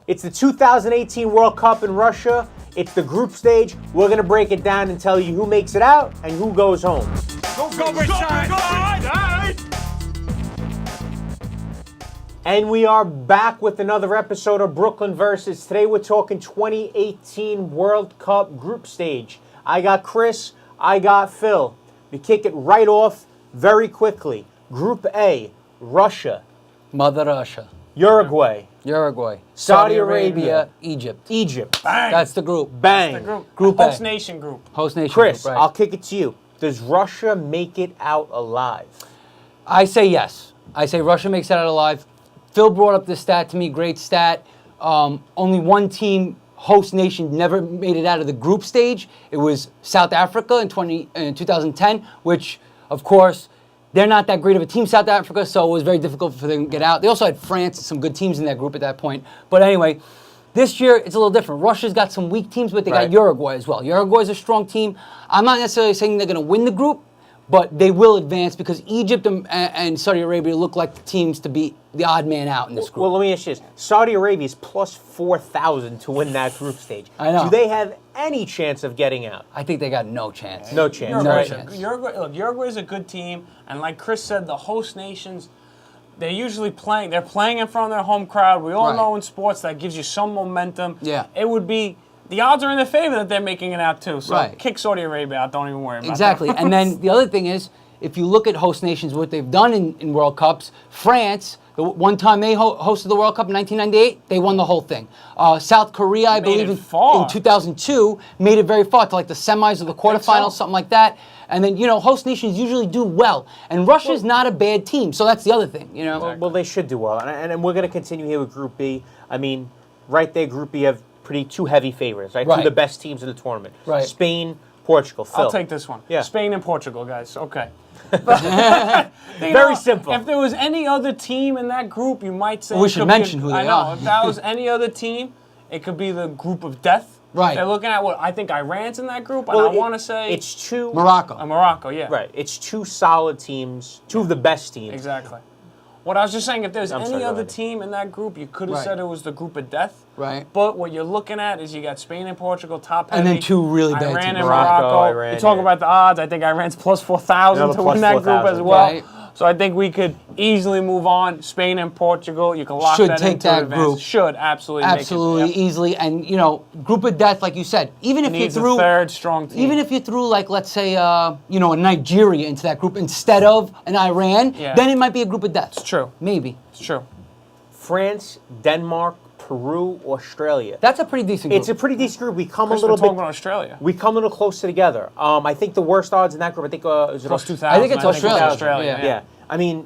It's the 2018 World Cup in Russia. It's the group stage. We're going to break it down and tell you who makes it out and who goes home. Go Bridgeside! And we are back with another episode of Brooklyn Versus. Today we're talking 2018 World Cup group stage. I got Chris, I got Phil. We kick it right off very quickly. Group A, Russia. Mother Russia. Uruguay. Saudi Arabia. Egypt. Bang. That's the group. Bang. That's the group. Group Host A. nation group. Host nation Chris, group, right. I'll kick it to you. Does Russia make it out alive? I say yes. I say Russia makes it out alive. Phil brought up this stat to me, great stat. Only one team, host nation, never made it out of the group stage. It was South Africa in 2010, which, of course, they're not that great of a team, South Africa, so it was very difficult for them to get out. They also had France and some good teams in that group at that point. But anyway, this year it's a little different. Russia's got some weak teams, but they got Uruguay as well. Uruguay's a strong team. I'm not necessarily saying they're going to win the group, but they will advance because Egypt and Saudi Arabia look like the teams to be the odd man out in this group. Well, let me ask you this. Saudi Arabia is plus 4,000 to win that group stage. I know. Do they have any chance of getting out? I think they got no chance. No chance. Uruguay's a good team, and like Chris said, the host nations, they're usually playing. They're playing in front of their home crowd. We all know in sports that gives you some momentum. Yeah. It would be. The odds are in their favor that they're making it out too. So kick Saudi Arabia out. Don't even worry about Exactly. that. And then the other thing is, if you look at host nations, what they've done in World Cups, France, the one time they hosted the World Cup in 1998, they won the whole thing. South Korea, I believe, in 2002, made it very far to like the semis or the quarterfinals, something like that. And then, host nations usually do well. And Russia's not a bad team, so that's the other thing, Well, they should do well. And we're going to continue here with Group B. I mean, right there, Group B have two heavy favorites, right? Two of the best teams in the tournament. Right. Spain, Portugal. Phil. I'll take this one. Yeah. Spain and Portugal, guys. Okay. Very simple. If there was any other team in that group, you might say... We should mention who they are. If that was any other team, it could be the group of death. Right. They're looking at I think Iran's in that group, and Well, I want to say... It's two... Morocco. Morocco, yeah. Right. It's two solid teams, two of the best teams. Exactly. What I was just saying, if there's any sorry, other team in that group, you could have said it was the group of death. Right. But what you're looking at is you got Spain and Portugal top heavy. And then two really bad Iran teams. and Morocco. Iran, you talk about the odds. I think Iran's plus 4,000 to win that group as well. Right. So I think we could easily move on. Spain and Portugal, you can lock Should that take into that advance. group. Should absolutely make it. Absolutely, easily. And, group of death, like you said, even if you Needs threw... a third strong team. Even if you threw, like, let's say, a Nigeria into that group instead of an Iran, then it might be a group of death. It's true. Maybe. It's true. France, Denmark, Peru, Australia. That's a pretty decent group. It's a pretty decent group. We come Chris, a little we're talking bit. about Australia. We come a little closer together. I think the worst odds in that group. I think is it Plus 2,000. I think it's Australia. Yeah. I mean,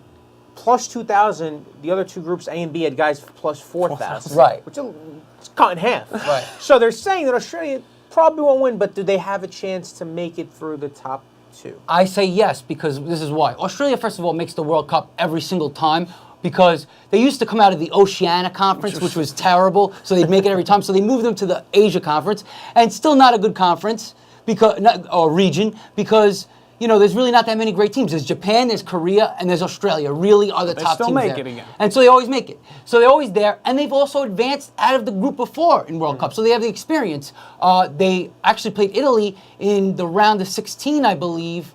plus 2,000. The other two groups, A and B, had guys plus 4,000. Right. Which is cut in half. Right. So they're saying that Australia probably won't win, but do they have a chance to make it through the top two? I say yes, because this is why. Australia, first of all, makes the World Cup every single time because they used to come out of the Oceania Conference, which was terrible, so they'd make it every time. So they moved them to the Asia Conference, and still not a good conference or region because... there's really not that many great teams. There's Japan, there's Korea, and there's Australia. Really are the top teams there. They still make it again. And so they always make it. So they're always there, and they've also advanced out of the group of four in World Cup. So they have the experience. They actually played Italy in the round of 16, I believe,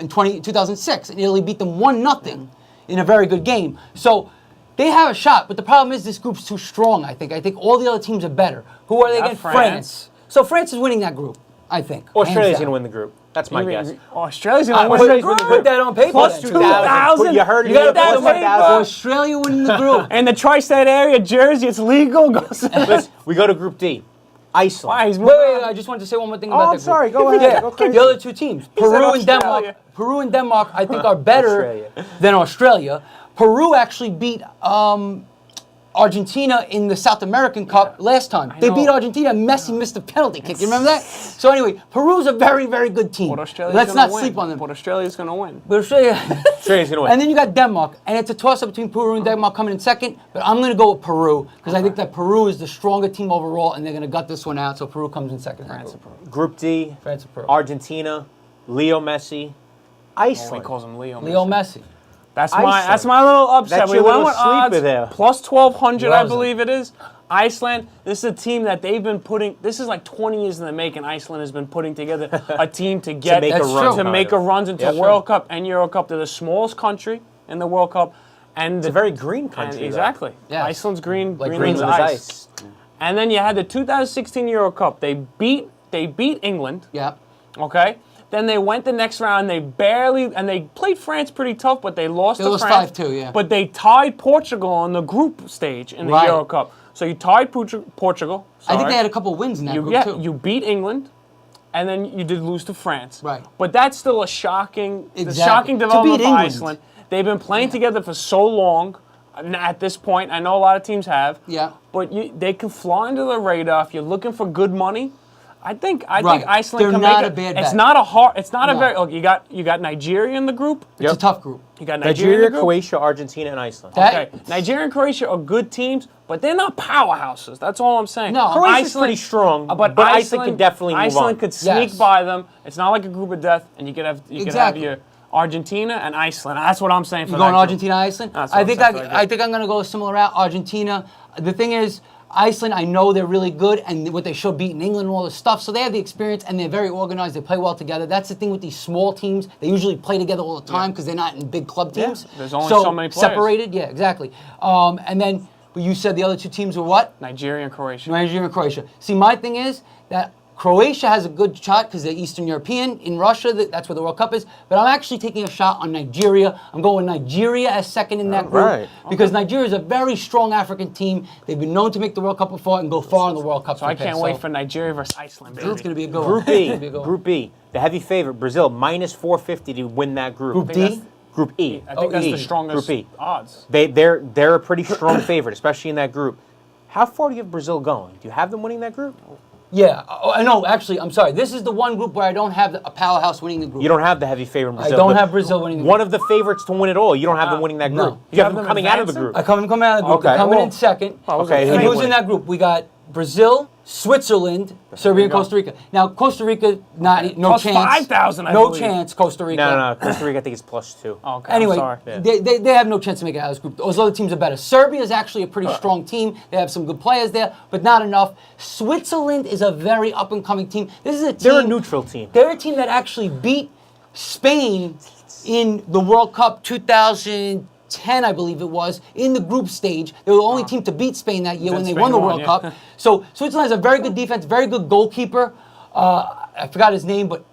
in 2006. And Italy beat them 1-0 in a very good game. So they have a shot, but the problem is this group's too strong, I think. I think all the other teams are better. Who are they against? France. So France is winning that group, I think. Australia's going to win the group. That's my guess. Australia's going to win the group. Put that on paper. Plus 2,000. You heard it. You got that plus on paper. 2,000. Australia winning the group. In the tri-state area, Jersey, it's legal. Listen, we go to Group D. Iceland. Why? Wait, I just wanted to say one more thing about that group. sorry. Go ahead. Yeah, Go crazy. the other two teams, Peru and Denmark. Peru and Denmark, I think, are better than Australia. Peru actually beat Argentina in the South American Cup last time. They beat Argentina. Messi missed a penalty kick. You remember that? So anyway, Peru's a very, very good team. Let's not sleep on them. But Australia's going to win. But Australia's going to win. And then you got Denmark, and it's a toss-up between Peru and Denmark coming in second. But I'm going to go with Peru because I think that Peru is the stronger team overall, and they're going to gut this one out. So Peru comes in second. Group D. France and Peru. Argentina, Leo Messi, Iceland. He calls him Leo. Leo Messi. That's Iceland. my little upset. That's We your went little with odds sleeper there. plus 1,200, I Loves believe it is. Iceland. This is a team that they've been putting. This is like 20 years in the making. Iceland has been putting together a team to get make a That's run. true. to kind make of. a runs into Yep. World Cup and Euro Cup. They're the smallest country in the World Cup, and It's a very green country. though. exactly. Yes. Iceland's green. Like Greenland's Greenland's ice. And then you had the 2016 Euro Cup. They beat England. Yeah. Okay. Then they went the next round. They played France pretty tough, but they lost They to lost France. 5-2, yeah. But they tied Portugal in the group stage in the Right. Euro Cup. So you tied Portugal. I think sorry. they had a couple wins in that group too. You beat England, and then you did lose to France. Right. But that's still a shocking Exactly. To development beat for England. Iceland. They've been playing together for so long. At this point, I know a lot of teams have. Yeah. But they can fly under the radar if you're looking for good money. I think Right. Iceland They're can not make a bad It's bet. not a hard. It's not a No. very. Look, you got Nigeria in the group. It's a tough group. You got Nigeria, in Nigeria, the group. Croatia, Argentina, and Iceland. That- Okay, Nigeria and Croatia are good teams, but they're not powerhouses. That's all I'm saying. No. Croatia's pretty strong, but Iceland could definitely move Iceland on. could sneak Yes. by them. It's not like a group of death, and you could have Exactly. your Argentina and Iceland. That's what I'm saying for You that going group. Argentina, Iceland? That's what I I'm think saying for that I think I'm going to go a similar route. Argentina. The thing is, Iceland, I know they're really good, and what they showed beating England and all this stuff. So they have the experience, and they're very organized. They play well together. That's the thing with these small teams. They usually play together all the time because they're not in big club teams. There's only so many players. Separated, yeah, exactly. And then, but you said the other two teams were what? Nigeria and Croatia. Nigeria and Croatia. See, my thing is that Croatia has a good shot because they're Eastern European. In Russia, that's where the World Cup is. But I'm actually taking a shot on Nigeria. I'm going Nigeria as second in that group Right. because Nigeria is a very strong African team. They've been known to make the World Cup before and go far in the World Cup. So I can't wait for Nigeria versus Iceland, baby. It's going to be a good Group one. It's B, gonna be a good one. Group B, the heavy favorite, Brazil, minus 450 to win that group. Group D? Group E. I think that's E. the strongest Group E. odds. They're a pretty strong favorite, especially in that group. How far do you have Brazil going? Do you have them winning that group? Yeah. Oh, I know. Actually, I'm sorry. This is the one group where I don't have a powerhouse winning the group. You don't have the heavy favorite in Brazil. don't but have Brazil winning the one of the favorites to win it all. You don't have them winning that No. group. You have them coming out of the advancing? group. I come out of the group. Okay. They're coming Well, in second. okay, who And do you who's in win? that group? We got Brazil, Switzerland, Serbia, and go. Costa Rica. Now Costa Rica, no Plus chance. 5,000, I No believe. chance. Costa Rica. No. Costa Rica, I think it's +2. Okay. Anyway, I'm sorry. they have no chance to make it out of this group. Those other teams are better. Serbia is actually a pretty strong team. They have some good players there, but not enough. Switzerland is a very up-and-coming team. This is a team. They're a neutral team. They're a team that actually beat Spain in the World Cup 2010, I believe it was, in the group stage. They were the only team to beat Spain that year when they Spain won the won, World yeah. Cup. So Switzerland has a very good defense, very good goalkeeper. I forgot his name, but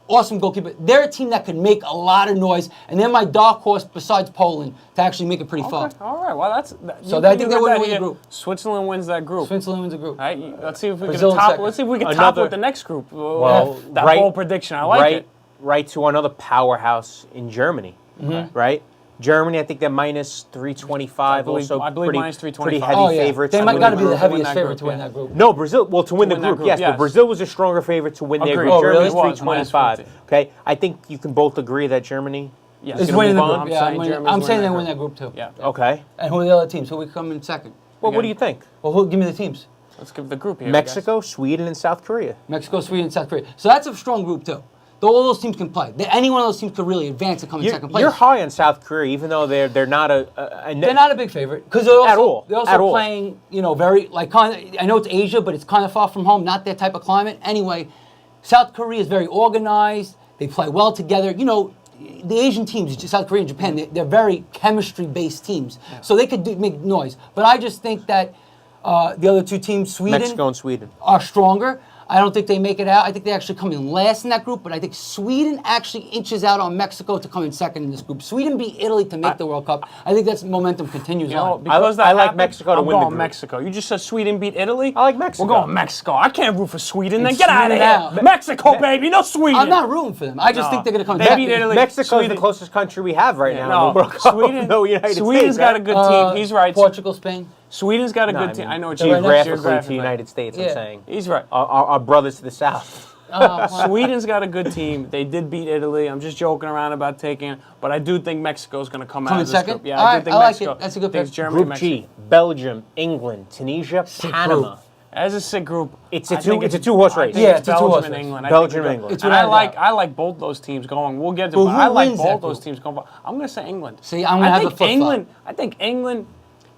awesome goalkeeper. They're a team that can make a lot of noise, and they're my dark horse besides Poland to actually make it pretty far. Okay. All right. Well, that's. So you I think they got win that the here. group. Switzerland wins that group. Switzerland wins the group. All right, let's see if we Brazil can in top. second. Let's see if we can top Another- with the next group. Well, that right- bold prediction. I like right, it. Right to another powerhouse in Germany, right? Germany, I think they're minus 325. Also, I believe pretty, minus pretty 325. heavy Oh, yeah. favorites. They I might believe. got to be the to win heaviest that favorite group, to win yeah. that group. No, Brazil. Well, to win the win that group, group, yes, yes. but Brazil was a stronger favorite to win their Agreed. group. Oh, Germany really? was It was, minus 325. 50. Okay, I think you can both agree that Germany. Yes. It's gonna winning the move group. on? Yeah, saying Germany's I'm saying winning they that win that group too. Yeah. Okay. And who are the other teams? Who we come in second? Well, what do you think? Well, give me the teams. Let's give the group here. Mexico, Sweden, and South Korea. Mexico, Sweden, and South Korea. So that's a strong group too. All those teams can play. Any one of those teams could really advance and come in second place. You're high on South Korea, even though they're not They're not a big favorite because they're also, At all. they're also At all. playing, very like kind of. I know it's Asia, but it's kind of far from home. Not their type of climate. Anyway, South Korea is very organized. They play well together. The Asian teams, South Korea and Japan, they're very chemistry-based teams, so they could make noise. But I just think that the other two teams, Sweden, Mexico and Sweden. are stronger. I don't think they make it out. I think they actually come in last in that group, but I think Sweden actually inches out on Mexico to come in second in this group. Sweden beat Italy to make the World Cup. I think that's momentum continues on. Because I like happened, Mexico to I'm win the going group. Mexico. You just said Sweden beat Italy. I like Mexico. We're going Mexico. I can't root for Sweden. Then And get out of Sweden here. out. Mexico, baby, no Sweden. I'm not rooting for them. I just No. think they're going to come in They second. beat Italy. Mexico is Sweden- the closest country we have right now in No, the World Cup. Sweden. No, United Sweden's States. got a right? good team. He's right. Portugal, Spain. Sweden's got a No, good I team. mean, I know it's geographically to geographically. the United States. Yeah. I'm saying He's right. our brothers to the south. Sweden's got a good team. They did beat Italy. I'm just joking around about taking it, but I do think Mexico's going to come out Come of in this second? group. Yeah, All I do right, think I like Mexico. it. That's a good I think pick. Germany, Group Mexico. G: Belgium, England, Tunisia, Panama. group. As a sick group, It's I a think two-horse I race. think Yeah, it's it's a two-horse Belgium and race. England. Belgium and I think we England. It's and without doubt. I like both those teams going. We'll get to, But but who I like wins both that those group? teams going. But I'm going to say England. See, I'm gonna I have think a flip-flop. England. I think England.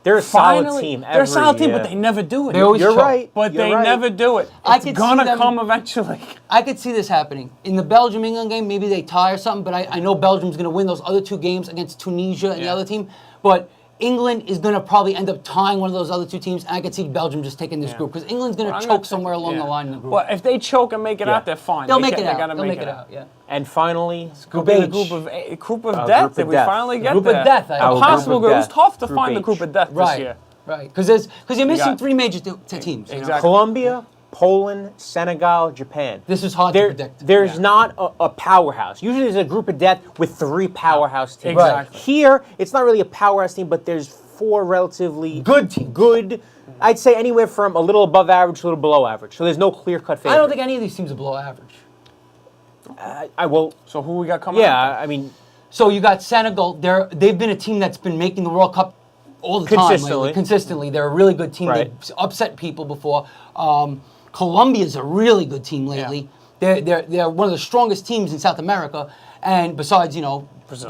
They're a solid Finally, team. they're a solid team, year. but they never do it. They always You're choke. right. But You're they right. never do it. I It's could see gonna them- come eventually. I could see this happening. In the Belgium-England game, maybe they tie or something, but I know Belgium's going to win those other two games against Tunisia and the Yeah. other team. But England is going to probably end up tying one of those other two teams, and I could see Belgium just taking this Yeah. group because England's going Well, to I'm gonna choke somewhere along the yeah. line in the group. Well, if they choke and make it Yeah. out, they're fine. They'll They make ca- it they out. gotta They'll make make it it out. Yeah. And finally, Could be the H. group of Group death. of Did we death. finally get Group of there? death, I A think. possible Group of group. It was death. tough to Group find the H. group of death Right. this year. Right. Because you're missing got- three major teams. you know? Exactly. Colombia, Poland, Senegal, Japan. This is hard to predict. There's Yeah. not a powerhouse. Usually there's a group of death with three powerhouse teams. Exactly. Here, it's not really a powerhouse team, but there's four relatively Good teams. Good, I'd say anywhere from a little above average to a little below average. So there's no clear-cut favorite. I don't think any of these teams are below average. I will. So who we got coming? Yeah, up? I mean, So you got Senegal. They've been a team that's been making the World Cup all the time Consistently. lately. Consistently, they're a really good team. Right. They've upset people before. Colombia's a really good team lately. They're one of the strongest teams in South America, and besides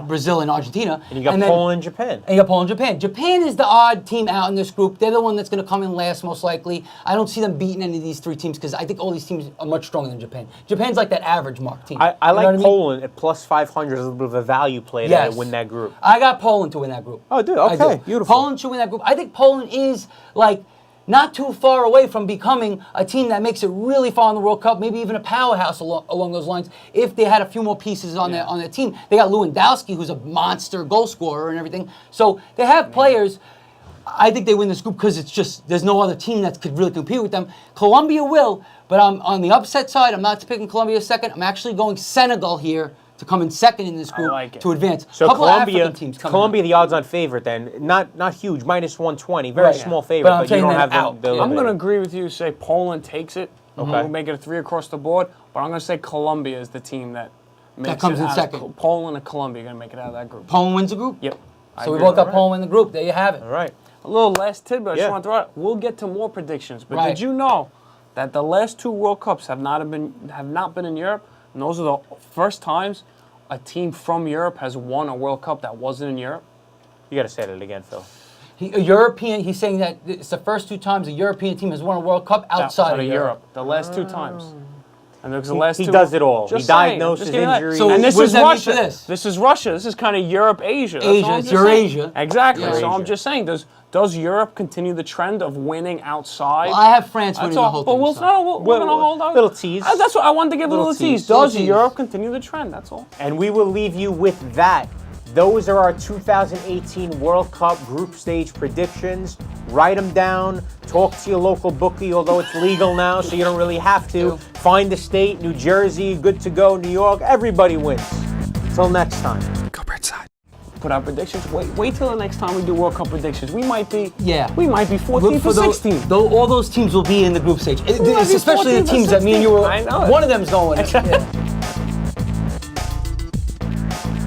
Brazil and Argentina. and you got then- Poland and Japan. And you got Poland and Japan. Japan is the odd team out in this group. They're the one that's going to come in last, most likely. I don't see them beating any of these three teams because I think all these teams are much stronger than Japan. Japan's like that average mark team. I You know like what mean? Poland at plus 500 as a little bit of a value play Yes. to win that group. I got Poland to win that group. Oh, dude, I okay, do. beautiful. Poland should win that group. I think Poland is like not too far away from becoming a team that makes it really far in the World Cup, maybe even a powerhouse along those lines. If they had a few more pieces on their team, they got Lewandowski, who's a monster goal scorer and everything. So they have players. I think they win this group because it's just there's no other team that could really compete with them. Colombia will, but I'm on the upset side. I'm not picking Colombia second. I'm actually going Senegal here to come in second in this group like it. to advance. So Couple of Colombia, African teams coming Colombia, in. the odds-on favorite then, not huge, minus 120, very Right. small favorite, But I'm but you saying don't they're have out. the Yeah. I'm going to limit. agree with you. Say Poland takes it. Okay. We'll make it a 3 across the board. But I'm going to say Colombia is the team that makes comes it in out. second. Poland and Colombia are going to make it out of that group. Poland wins the group. Yep. I So we agree. both got Alright. Poland in the group. There you have it. All right. A little last tidbit I Yeah. just want to throw out. We'll get to more predictions. But Right. did you know that the last 2 World Cups have not been in Europe? And those are the first times a team from Europe has won a World Cup that wasn't in Europe. You got to say that again, Phil. He's saying that it's the first 2 times a European team has won a World Cup outside of Europe. The last 2 times. And because the last He 2 does it all. Just He saying, diagnoses just getting that. injuries. So and this what is does that mean Russia. for this? This is Russia. This is kind of Europe, Asia. That's Asia, all I'm it's just saying. Eurasia. Exactly. Yeah. So I'm Eurasia. just saying, does Europe continue the trend of winning outside? Well, I have France winning That's the all. whole But thing. we're so. going to hold on. Little tease. That's what I wanted to give a Little little tease. tease. Little Does tease. Europe continue the trend? That's all. And we will leave you with that. Those are our 2018 World Cup group stage predictions. Write them down. Talk to your local bookie, although it's legal now, so you don't really have to. Find the state, New Jersey, good to go, New York. Everybody wins. Till next time. Go Bridgeside. Put our predictions. Wait till the next time we do World Cup predictions. We might be 14 Look for those, 16. All those teams will be in the group stage. might be Especially 14 the for teams that me and you 16. were. I know it. One of them's going. Yeah.